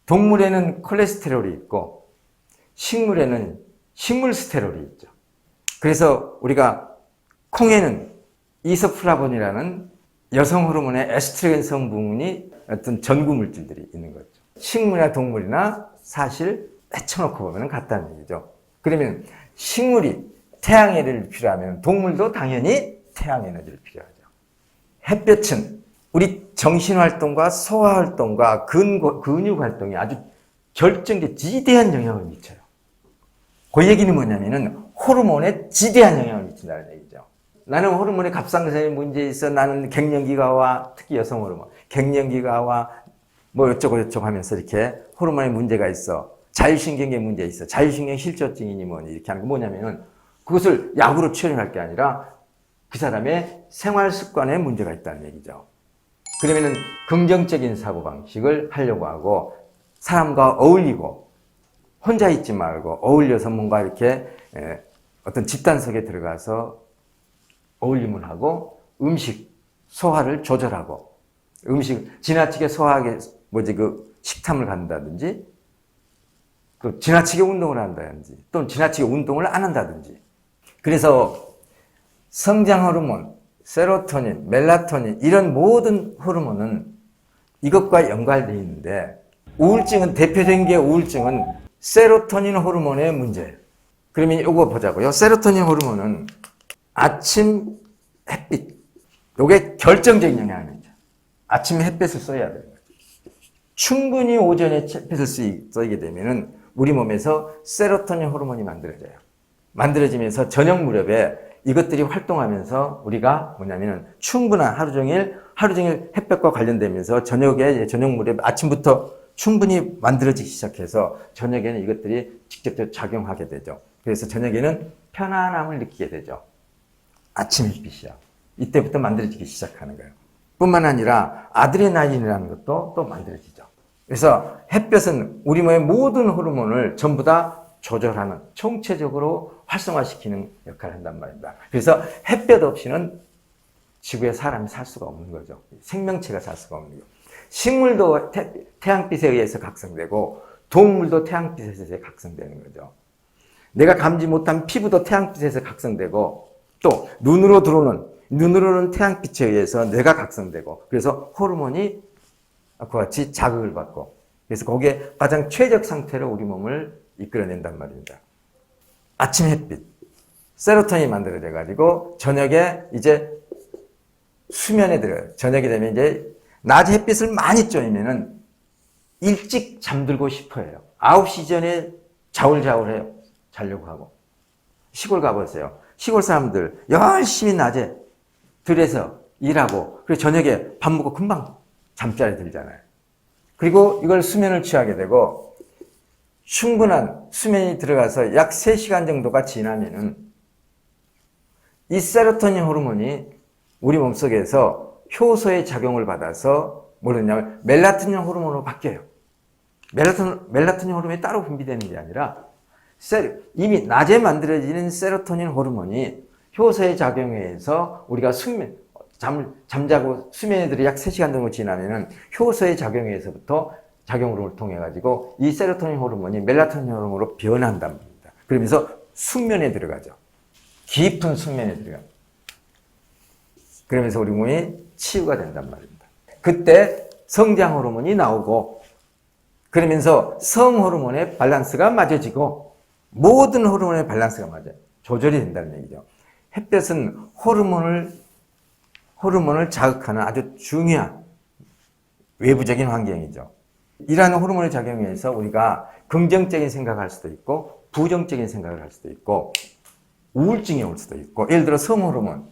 동물에는 콜레스테롤이 있고 식물에는 식물스테롤이 있죠. 그래서 우리가 콩에는 이소플라본이라는 여성 호르몬의 에스트로겐 성분이 어떤 전구 물질들이 있는 거죠. 식물이나 동물이나 사실 헤쳐놓고 보면 같다는 얘기죠. 그러면 식물이 태양에너지를 필요하면 동물도 당연히 태양에너지를 필요하죠. 햇볕은 우리 정신활동과 소화활동과 근육활동에 아주 결정적 지대한 영향을 미쳐요. 그 얘기는 뭐냐면은 호르몬에 지대한 영향을 미친다는 얘기죠. 나는 호르몬의 갑상선에 문제 있어. 나는 갱년기가 와. 특히 여성 호르몬. 갱년기가 와. 뭐 어쩌고 저쩌고 하면서 이렇게 호르몬에 문제가 있어. 자율신경에 문제 있어. 자율신경 실조증이니 뭐니 이렇게 하는 게 뭐냐면은 그것을 약으로 처리할 게 아니라 그 사람의 생활 습관에 문제가 있다는 얘기죠. 그러면은 긍정적인 사고방식을 하려고 하고 사람과 어울리고 혼자 있지 말고 어울려서 뭔가 이렇게 어떤 집단 속에 들어가서 어울림을 하고 음식 소화를 조절하고 음식 지나치게 소화하게 식탐을 갖는다든지 지나치게 운동을 한다든지 또는 지나치게 운동을 안 한다든지. 그래서 성장 호르몬, 세로토닌, 멜라토닌 이런 모든 호르몬은 이것과 연관되어 있는데 우울증은 대표적인 게 우울증은 세로토닌 호르몬의 문제예요. 그러면 이거 보자고요. 세로토닌 호르몬은 아침 햇빛, 이게 결정적인 영향을 미쳐요. 아침 햇빛을 쏘야 돼요. 충분히 오전에 햇빛을 쏘게 되면은 우리 몸에서 세로토닌 호르몬이 만들어져요. 만들어지면서 저녁 무렵에 이것들이 활동하면서 우리가 뭐냐면은 충분한 하루 종일 햇볕과 관련되면서 저녁에 저녁 무렵 아침부터 충분히 만들어지기 시작해서 저녁에는 이것들이 직접적으로 작용하게 되죠. 그래서 저녁에는 편안함을 느끼게 되죠. 아침 햇빛이야. 이때부터 만들어지기 시작하는 거예요. 뿐만 아니라 아드레날린이라는 것도 또 만들어지죠. 그래서 햇볕은 우리 몸의 모든 호르몬을 전부 다 조절하는, 총체적으로 활성화시키는 역할을 한단 말입니다. 그래서 햇볕 없이는 지구에 사람이 살 수가 없는 거죠. 생명체가 살 수가 없는 거죠. 식물도 태양빛에 의해서 각성되고 동물도 태양빛에서 각성되는 거죠. 내가 감지 못한 피부도 태양빛에서 각성되고 또 눈으로는 태양빛에 의해서 뇌가 각성되고 그래서 호르몬이 그와 같이 자극을 받고 그래서 거기에 가장 최적 상태로 우리 몸을 이끌어낸단 말입니다. 아침 햇빛, 세로토닌이 만들어져 가지고 저녁에 이제 수면에 들어요. 저녁이 되면 이제 낮에 햇빛을 많이 쬐면은 일찍 잠들고 싶어 해요. 9시 전에 자울자울해요. 자려고 하고. 시골 가보세요. 시골 사람들 열심히 낮에 들에서 일하고 그리고 저녁에 밥 먹고 금방 잠자리 들잖아요. 그리고 이걸 수면을 취하게 되고 충분한 수면이 들어가서 약 3시간 정도가 지나면은 이 세로토닌 호르몬이 우리 몸속에서 효소의 작용을 받아서 뭐냐면 멜라토닌 호르몬으로 바뀌어요. 멜라토닌 호르몬이 따로 분비되는 게 아니라 이미 낮에 만들어지는 세로토닌 호르몬이 효소의 작용에 의해서 우리가 잠자고 수면에 들어 약 3시간 정도 지나면은 효소의 작용에 의해서부터 작용을 통해 가지고 이 세로토닌 호르몬이 멜라토닌 호르몬으로 변한단 말입니다. 그러면서 숙면에 들어가죠. 깊은 숙면에 들어갑니다. 그러면서 우리 몸이 치유가 된단 말입니다. 그때 성장 호르몬이 나오고 그러면서 성 호르몬의 밸런스가 맞아지고 모든 호르몬의 밸런스가 맞아요. 조절이 된다는 얘기죠. 햇볕은 호르몬을 자극하는 아주 중요한 외부적인 환경이죠. 이러한 호르몬의 작용에 의해서 우리가 긍정적인 생각을 할 수도 있고 부정적인 생각을 할 수도 있고 우울증이 올 수도 있고 예를 들어 성 호르몬,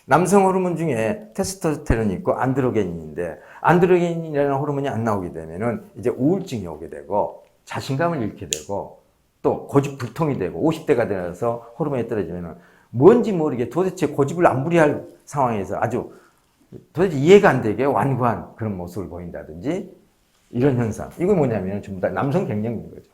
남성 호르몬 중에 테스토스테론이 있고 안드로겐이 있는데 안드로겐이라는 호르몬이 안 나오게 되면은 이제 우울증이 오게 되고 자신감을 잃게 되고 또 고집불통이 되고 50대가 되어서 호르몬이 떨어지면은 뭔지 모르게 도대체 고집을 안 부리할 상황에서 아주 도대체 이해가 안 되게 완고한 그런 모습을 보인다든지 이런 현상. 이거 뭐냐면 전부 다 남성 갱년기인 거죠.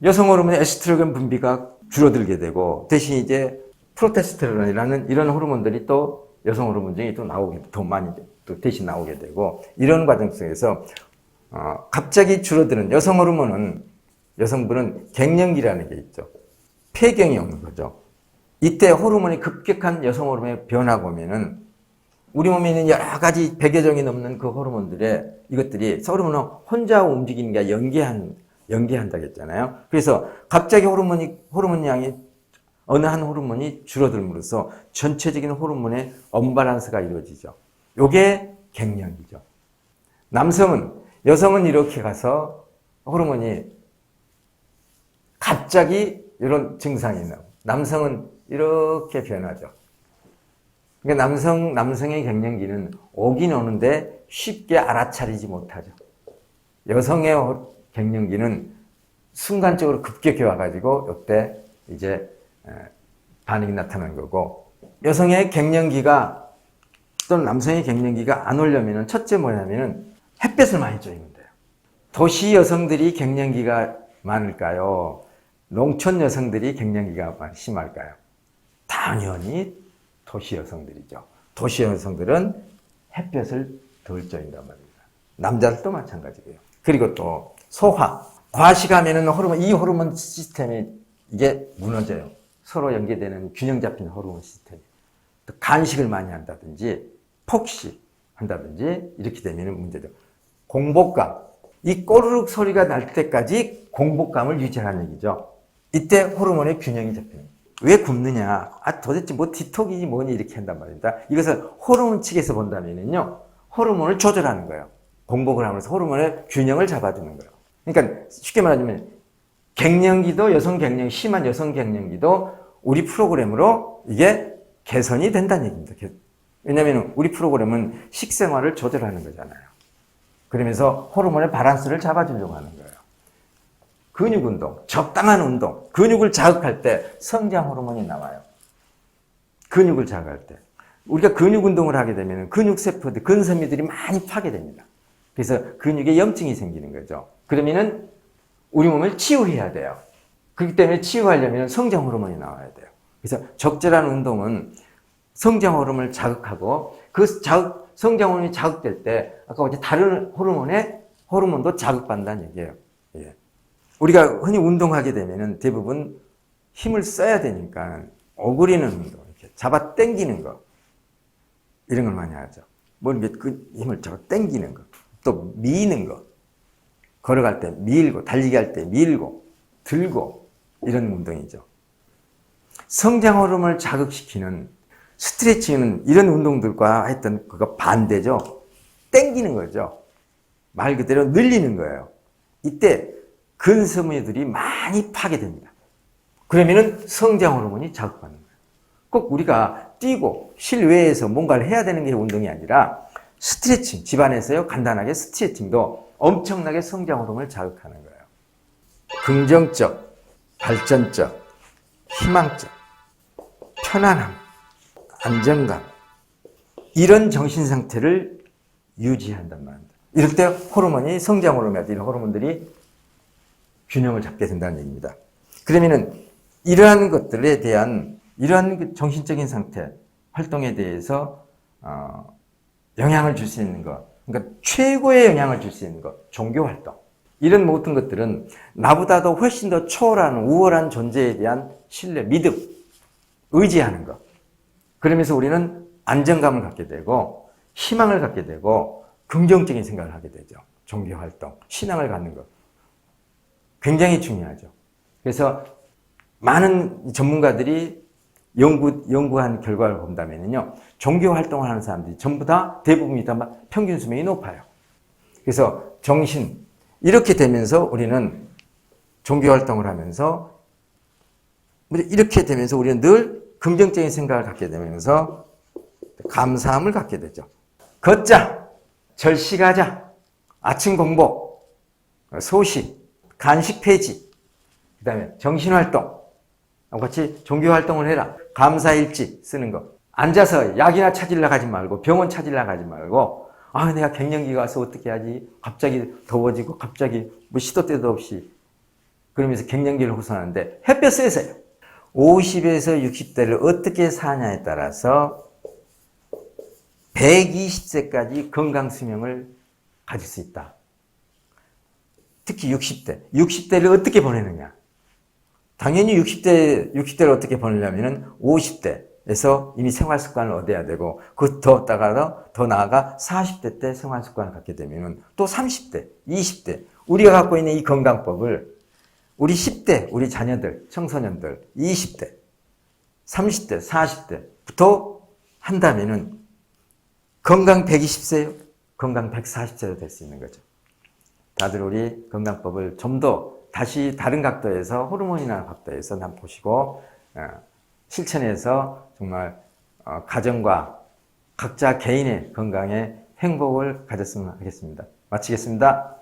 여성 호르몬의 에스트로겐 분비가 줄어들게 되고 대신 이제 프로테스테론이라는 이런 호르몬들이 또 여성 호르몬 중에 또 나오게 더 많이 또 대신 나오게 되고 이런 과정 속에서 갑자기 줄어드는 여성 호르몬은 여성분은 갱년기라는 게 있죠. 폐경이 오는 거죠. 이때 호르몬이 급격한 여성 호르몬의 변화가 오면은 우리 몸에 있는 여러 가지 100여 종이 넘는 그 호르몬들의 이것들이 호르몬은 혼자 움직이는 게 아니라 연계한다고 했잖아요. 그래서 갑자기 호르몬 양이 어느 한 호르몬이 줄어들므로써 전체적인 호르몬의 언밸런스가 이루어지죠. 요게 갱년기죠. 여성은 이렇게 가서 호르몬이 갑자기 이런 증상이 나고 남성은 이렇게 변하죠. 그러니까 남성의 갱년기는 오긴 오는데 쉽게 알아차리지 못하죠. 여성의 갱년기는 순간적으로 급격히 와가지고 이때 이제 반응이 나타나는 거고, 여성의 갱년기가 또는 남성의 갱년기가 안 오려면은 첫째 뭐냐면은 햇볕을 많이 쬐면 돼요. 도시 여성들이 갱년기가 많을까요? 농촌 여성들이 갱년기가 심할까요? 당연히 도시 여성들이죠. 도시 여성들은 햇볕을 덜 쬐인단 말입니다. 남자들도 마찬가지고요. 그리고 또 소화, 과식하면은 이 호르몬 시스템이 이게 무너져요. 서로 연계되는 균형 잡힌 호르몬 시스템. 또 간식을 많이 한다든지 폭식한다든지 이렇게 되면 문제죠. 공복감, 이 꼬르륵 소리가 날 때까지 공복감을 유지하는 얘기죠. 이때 호르몬의 균형이 잡혀요. 왜 굶느냐? 도대체 뭐 디톡이지 뭐니 이렇게 한단 말입니다. 이것을 호르몬 측에서 본다면요, 호르몬을 조절하는 거예요. 공복을 하면서 호르몬의 균형을 잡아주는 거예요. 그러니까 쉽게 말하자면 심한 여성 갱년기도 우리 프로그램으로 이게 개선이 된다는 얘기입니다. 왜냐하면 우리 프로그램은 식생활을 조절하는 거잖아요. 그러면서 호르몬의 밸런스를 잡아주려고 하는 거예요. 근육 운동, 적당한 운동, 근육을 자극할 때 성장 호르몬이 나와요. 근육을 자극할 때. 우리가 근육 운동을 하게 되면 근육세포들, 근섬유들이 많이 파괴됩니다. 그래서 근육에 염증이 생기는 거죠. 그러면은 우리 몸을 치유해야 돼요. 그렇기 때문에 치유하려면 성장 호르몬이 나와야 돼요. 그래서 적절한 운동은 성장 호르몬을 자극하고 성장 호르몬이 자극될 때 아까 어제 다른 호르몬도 자극받는다는 얘기예요. 예. 우리가 흔히 운동하게 되면은 대부분 힘을 써야 되니까 오그리는 운동, 이렇게 잡아 당기는 거, 이런 걸 많이 하죠. 뭐 이렇게 그 힘을 잡아 당기는 거, 또 미는 거, 걸어갈 때 밀고, 달리기 할 때 밀고, 들고, 이런 운동이죠. 성장 호르몬을 자극시키는 스트레칭은 이런 운동들과 했던 그거 반대죠. 당기는 거죠. 말 그대로 늘리는 거예요. 이때 근섬유들이 많이 파괴됩니다. 그러면은 성장 호르몬이 자극받는 거예요. 꼭 우리가 뛰고 실외에서 뭔가를 해야 되는 게 운동이 아니라 스트레칭, 집안에서요, 간단하게 스트레칭도 엄청나게 성장 호르몬을 자극하는 거예요. 긍정적, 발전적, 희망적, 편안함, 안정감, 이런 정신 상태를 유지한단 말입니다. 이럴 때 호르몬이, 성장 호르몬, 이런 호르몬들이 균형을 잡게 된다는 얘기입니다. 그러면은 이러한 것들에 대한, 이러한 정신적인 상태, 활동에 대해서 영향을 줄 수 있는 것, 그러니까 최고의 영향을 줄 수 있는 것, 종교 활동. 이런 모든 것들은 나보다도 훨씬 더 초월한, 우월한 존재에 대한 신뢰, 믿음, 의지하는 것. 그러면서 우리는 안정감을 갖게 되고, 희망을 갖게 되고, 긍정적인 생각을 하게 되죠. 종교 활동, 신앙을 갖는 것. 굉장히 중요하죠. 그래서 많은 전문가들이 연구한 결과를 본다면요, 종교 활동을 하는 사람들이 전부 다, 대부분이 다 평균 수명이 높아요. 그래서 정신, 이렇게 되면서 우리는 종교 활동을 하면서, 이렇게 되면서 우리는 늘 긍정적인 생각을 갖게 되면서 감사함을 갖게 되죠. 걷자, 절식하자, 아침 공복, 소식, 간식 폐지, 그 다음에 정신활동, 같이 종교활동을 해라. 감사일지 쓰는 거. 앉아서 약이나 찾으려 가지 말고, 병원 찾으려 가지 말고, 내가 갱년기가 와서 어떻게 하지? 갑자기 더워지고, 갑자기 시도 때도 없이. 그러면서 갱년기를 호소하는데, 햇볕 쐬세요. 50에서 60대를 어떻게 사냐에 따라서 120세까지 건강 수명을 가질 수 있다. 특히 60대를 어떻게 보내느냐. 당연히 60대를 어떻게 보내려면은 50대에서 이미 생활 습관을 얻어야 되고, 더 나아가 40대 때 생활 습관을 갖게 되면은 또 30대, 20대, 우리가 갖고 있는 이 건강법을 우리 10대, 우리 자녀들, 청소년들, 20대, 30대, 40대부터 한다면은 건강 120세요? 건강 140세로 될 수 있는 거죠. 다들 우리 건강법을 좀 더 다시 다른 각도에서, 호르몬이나 각도에서 한번 보시고 실천해서 정말 가정과 각자 개인의 건강에 행복을 가졌으면 하겠습니다. 마치겠습니다.